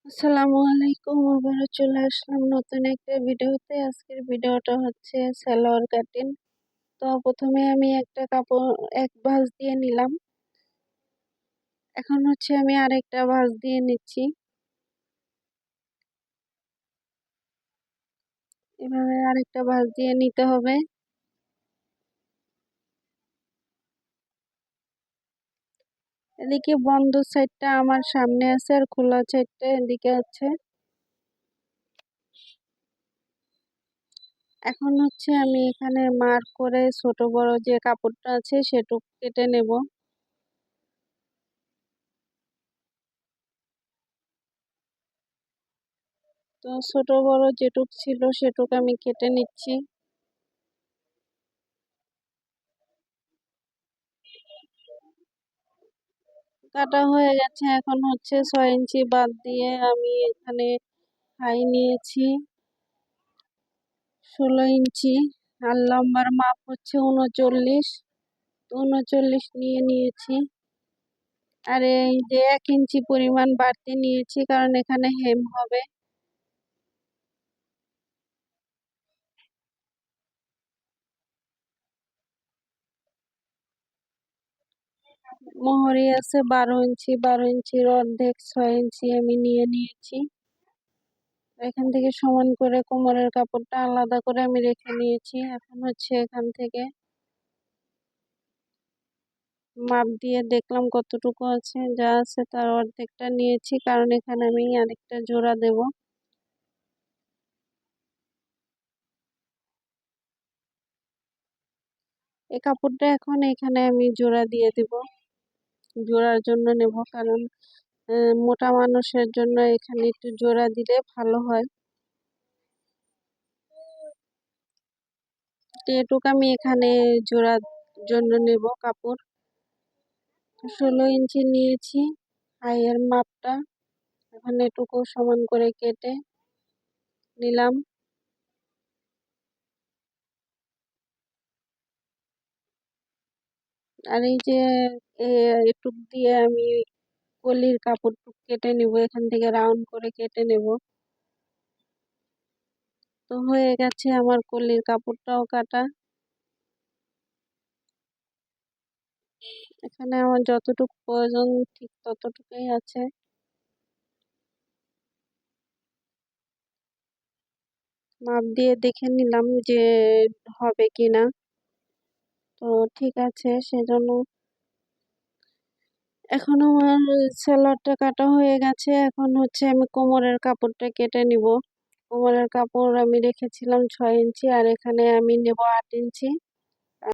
আসসালামু আলাইকুম। আবারও চলে আসলাম নতুন একটা ভিডিওতে। আজকের ভিডিওটা হচ্ছে সালোয়ার কাটিং। তো প্রথমে আমি একটা কাপড় এক ভাঁজ দিয়ে নিলাম। এখন হচ্ছে আমি আরেকটা ভাঁজ দিয়ে নিচ্ছি। এভাবে আরেকটা ভাঁজ দিয়ে নিতে হবে। এদিকে বন্ধ সাইডটা আমার সামনে আছে আর খোলা সাইডটা এদিকে আছে। এখন হচ্ছে আমি এখানে মার্ক করে ছোট বড় যে কাপড়টা আছে সেটুকু কেটে নেব। তো ছোট বড় যেটুক ছিল সেটুক আমি কেটে নিচ্ছি। কাটা হয়ে গেছে। এখন হচ্ছে 6 ইঞ্চি বাদ দিয়ে আমি এখানে হাই নিয়েছি 16 ইঞ্চি, আর লম্বার মাপ হচ্ছে 39। 39 নিয়ে নিয়েছি। আর এই যে 1 ইঞ্চি পরিমাণ বাড়তি নিয়েছি কারণ এখানে হেম হবে। মোহরি আছে 12 ইঞ্চি, 12 ইঞ্চির অর্ধেক 6 ইঞ্চি আমি নিয়ে নিয়েছি। এখান থেকে সমান করে কোমরের কাপড়টা আলাদা করে আমি রেখে নিয়েছি। এখন হচ্ছে এখান থেকে মাপ দিয়ে দেখলাম কতটুকু আছে, যা আছে তার অর্ধেকটা নিয়েছি কারণ এখানে আমি আরেকটা জোড়া দেব। এই কাপড়টা এখন এখানে আমি জোড়া দিয়ে দিব। জোড়ার জন্য নেব কারণ মোটা মানুষের জন্য এখানে একটু জোড়া দিলে ভালো হয়। তো এটুকু আমি এখানে জোড়ার জন্য নেব কাপড়। 16 ইঞ্চি নিয়েছি হাইয়ের মাপটা। এখন এটুকু সমান করে কেটে নিলাম। আর এই যে এটুক দিয়ে আমি কলির কাপড় কেটে নিব, এখান থেকে রাউন্ড করে কেটে নেব। তো হয়ে গেছে আমার কলির কাপড়টাও কাটা। এখানে আমার যতটুকু প্রয়োজন ঠিক ততটুকুই আছে। মাপ দিয়ে দেখে নিলাম যে হবে কিনা। তো ঠিক আছে, সেজন্য এখন আমার সেলারটা কাটা হয়ে গেছে। এখন হচ্ছে আমি কোমরের কাপড়টা কেটে নিব। কোমরের কাপড় আমি রেখেছিলাম 6 ইঞ্চি আর এখানে আমি নেব 8 ইঞ্চি।